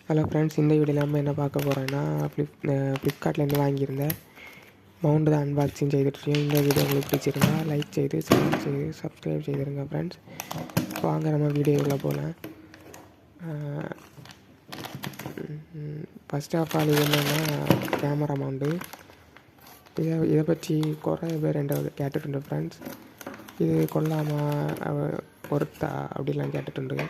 Hello friends, இந்த வீடியோவில் நம்ம என்ன பார்க்க போகிறோன்னா ஃப்ளிப்கார்ட்லேருந்து வாங்கியிருந்தேன் மவுண்ட் தான் அன்பாக்சிங் செய்துட்ருக்கோம். இந்த வீடியோ உங்களுக்கு பிடிச்சிருந்தா லைக் செய்து ஷேர் செய்து சப்ஸ்கிரைப் செய்திருங்க ஃப்ரெண்ட்ஸ். வாங்க நம்ம வீடியோவில் போகலாம். ஃபஸ்ட் ஆஃப் ஆல் இது என்னென்னா கேமரா மவுண்டு. இதை பற்றி குறைய பேர் என்கிட்ட கேட்டுட்டு ஃப்ரெண்ட்ஸ். இது கொள்ளாமா ஒருத்தா அப்படிலாம் கேட்டுட்டு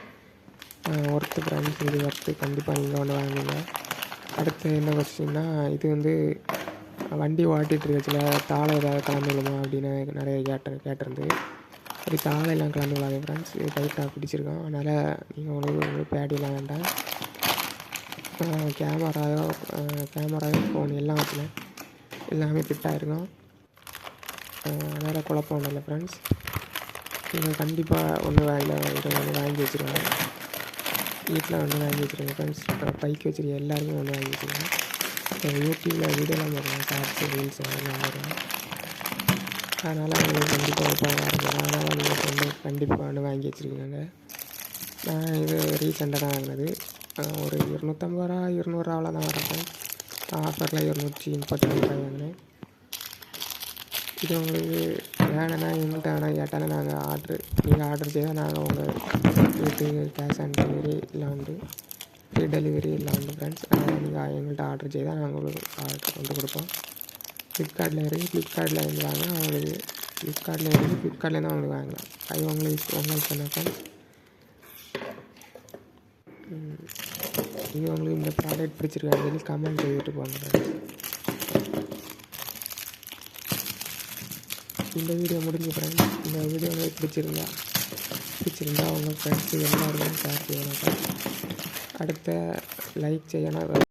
ஒர்த்து ஃப்ரெண்ட்ஸ். இது ஒர்த்து, கண்டிப்பாக நீங்கள் ஒன்று வாங்குங்க. அடுத்து என்ன கொஸ்டின்னா, இது வந்து வண்டி ஓட்டிகிட்டு இருக்கச்சில தாளை ஏதாவது கலந்து விழுமா அப்படின்னு நிறைய கேட்டிருந்து. அப்படி தாளையெல்லாம் கலந்து விழாது ஃப்ரெண்ட்ஸ். இது டைட்டாக பிடிச்சிருக்கோம். அதனால் நீங்கள் உங்களுக்கு பேடியெல்லாம் வேண்டாம். கேமராயோ ஃபோன் எல்லாமே ஃபிட்டாக இருக்கும். அதனால் குழப்பம் ஒன்றும் இல்லை ஃப்ரெண்ட்ஸ். நீங்கள் கண்டிப்பாக ஒன்று வாங்கி வச்சுருவாங்க. வீட்டில் ஒன்று வாங்கி வச்சுருங்க ஃப்ரெண்ட்ஸ். பைக் வச்சுருக்க எல்லாருமே ஒன்று வாங்கி வச்சுருங்க. யூடியூப்பில் வீடியோலாம் போடுறேன், ஷார்ட்ஸு ரீல்ஸ் அதெல்லாம் போடுறேன். அதனால் உங்களுக்கு கண்டிப்பாக உபயோகம். அதனால் நீங்கள் ஒன்று கண்டிப்பாக ஒன்று வாங்கி வச்சுருக்கீங்க. நான் இது ரீசெண்டாக தான் வாங்கினது. ஒரு 250 ரூபா 200 ரூபாவில் தான் வரேன். ஆஃபரில் 232 ரூபாய் வாங்கினேன். இது உங்களுக்கு வேணும்னா எங்கள்கிட்ட வேணால் கேட்டாலும் நீங்கள் ஆர்டர் செய்தால் நாங்கள் உங்கள் வீட்டுக்கு கேஷ் ஆன் டெலிவரி இல்லை உண்டு, ஃப்ரீ டெலிவரி இல்லை உண்டு ஃப்ரெண்ட்ஸ். அதனால் நீங்கள் எங்கள்கிட்ட ஆர்டர் செய்தால் நாங்கள் உங்களுக்கு ஆர்டர் கொண்டு கொடுப்போம். ஃப்ளிப்கார்ட்டில் ஃப்ளிப்கார்ட்டில் இருந்து வாங்க உங்களுக்கு ஃப்ளிப்கார்ட்லேருந்து உங்களுக்கு வாங்கலாம். அது உங்களுக்கு என்ன ஃப்ரெண்ட்ஸ். இது உங்களுக்கு இந்த ப்ராடக்ட் பிடிச்சிருக்காங்க சொல்லி கமெண்ட் செய்துட்டு போங்க ஃப்ரெண்ட்ஸ். இந்த வீடியோ முடிஞ்சு ஃப்ரெண்ட்ஸ். இந்த வீடியோ உங்களுக்கு பிடிச்சிருந்தா உங்கள் ஃப்ரெண்ட்ஸு எல்லாருமே ஷேர் செய்யணும். அடுத்த லைக் செய்யணும்.